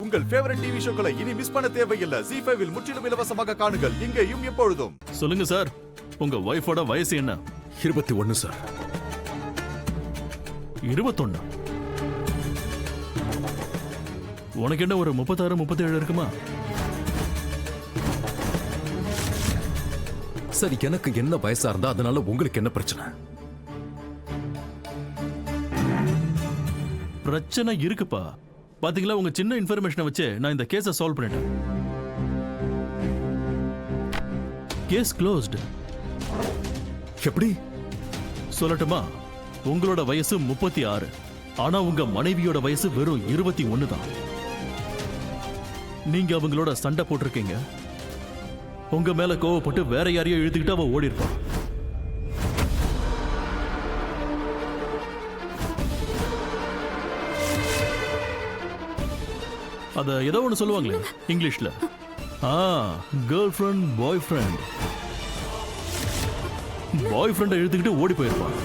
உங்கள் favourite TV ஷோக்களை இனி miss பண்ண தேவையில்லை. ZEE5 இல் முற்றிலும் இலவசமாக காணுங்கள். இங்கேயும் எப்பொழுதும். சொல்லுங்க சார், உங்க வைஃபோட வயசு என்ன? 21 சார். 21? உனக்கு என்ன ஒரு 36 37 இருக்குமா? சார், எனக்கு என்ன வயசா இருந்தா அதனால உங்களுக்கு என்ன பிரச்சனை? பிரச்சனை இருக்குப்பா. பாத்தீங்களா, உங்க சின்ன இன்ஃபர்மேஷனை வச்சு நான் இந்த கேஸை சால்வ் பண்ணிட்டேன். Case closed. எப்படி சொல்லட்டுமா? உங்களோட வயசு 36, ஆனா உங்க மனைவியோட வயசு வெறும் 21 தான். நீங்க அவங்களோட சண்டை போட்டிருக்கீங்க. உங்க மேல கோவப்பட்டு வேற யாரையோ இழுத்துக்கிட்டு அவ ஓடி இருப்பான். அத ஏதோ ஒன்று சொல்லுவாங்களே இங்கிலீஷ்ல. கேர்ள் ஃப்ரெண்ட் பாய் ஃப்ரெண்ட். பாய் ஃப்ரெண்டை இழுத்துக்கிட்டு ஓடி போயிருப்பான்.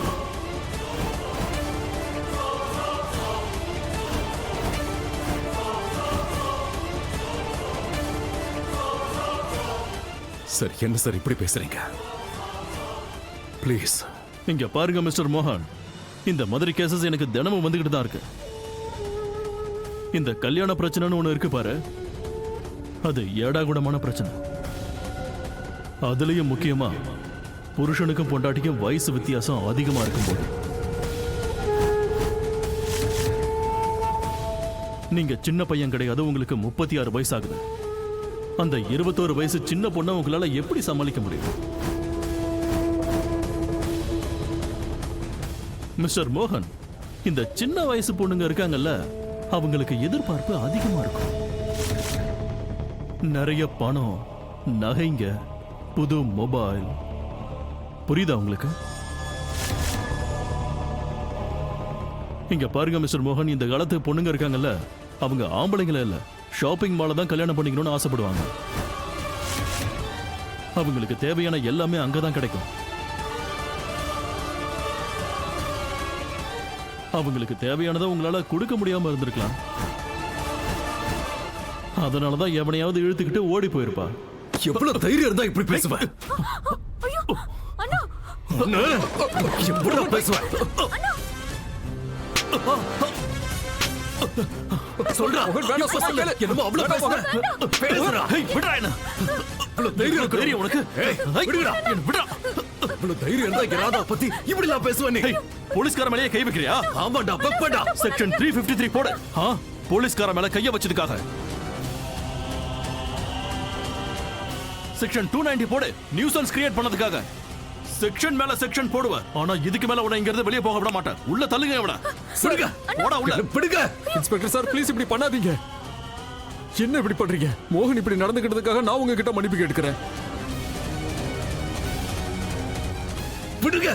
சார், என்ன சார் இப்படி பேசுறீங்க? ப்ளீஸ். இங்க பாருங்க மிஸ்டர் மோகன், இந்த மாதிரி கேசஸ் எனக்கு தினமும் வந்துகிட்டு தான் இருக்கு. இந்த கல்யாண பிரச்சனைன்னு ஒண்ணு இருக்கு பாரு, அது ஏடாகுடமான பிரச்சனை. அதுலயும் முக்கியமா புருஷனுக்கும் பொண்டாட்டிக்கும் வயசு வித்தியாசம் அதிகமா இருக்கும்போது. நீங்க சின்ன பையன் கிடையாது, உங்களுக்கு 36 வயசு ஆகுது. அந்த 21 வயசு சின்ன பொண்ணை உங்களால எப்படி சமாளிக்க முடியும்? மிஸ்டர் மோகன், இந்த சின்ன வயசு பொண்ணுங்க இருக்காங்கல்ல, அவங்களுக்கு எதிர்பார்ப்பு அதிகமா இருக்கும். நிறைய பணம், நகைங்க, புது மொபைல். புரியுதா உங்களுக்கு? இங்க பாருங்க மிஸ்டர் மோகன், இந்த காலத்து பொண்ணுங்க இருக்காங்கல்ல, அவங்க ஆம்பளைங்கள இல்ல, ஷாப்பிங் மால தான் கல்யாணம் பண்ணிக்கணும்னு ஆசைப்படுவாங்க. அவங்களுக்கு தேவையான எல்லாமே அங்கதான் கிடைக்கும். அவங்களுக்கு தேவையானதை உங்களால கொடுக்க முடியாம இருந்திருக்கலாம். அதனாலதான் எவனையாவது இழுத்துக்கிட்டு ஓடி போயிருப்பா. எவ்வளவு தைரியம் இருந்தா இப்படி பேசுவேன்? எப்படி பேசுவேன்? சொல்றா, என்னமோ அவ்வளவு பேசுறேன். தைரியம் உனக்கு? தைரியம் இருந்தா யாரா பத்தி இப்படி எல்லாம் பேசுவேன்? நீ போலீஸ்கார மேலேயே கை வைக்கிறியா? ஆமாண்டா, வெப்படா. செக்ஷன் 353 போடு. போலீஸ்கார மேல கைய வச்சதுக்காக. செக்ஷன் 290 போடு, நியூசன்ஸ் கிரியேட் பண்ணதுக்காக. செக்ஷன் மேல செக்ஷன் போடுவ. ஆனா இதுக்கு மேல உன இங்க இருந்து வெளியே போக விட மாட்டேன். உள்ள தள்ளுங்க இவனை. பிடிங்க, போடா உள்ள. பிடிங்க. இன்ஸ்பெக்டர் சார், ப்ளீஸ் இப்படி பண்ணாதீங்க. என்ன இப்படி பண்றீங்க? மோகன் இப்படி நடந்துக்கிட்டதுக்காக நான் உங்ககிட்ட மன்னிப்பு கேட்கிறேன். விடுங்க.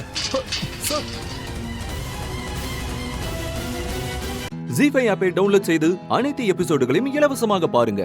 ZEE5 ஆப்பை டவுன்லோட் செய்து அனைத்து எபிசோடுகளையும் இலவசமாக பாருங்க.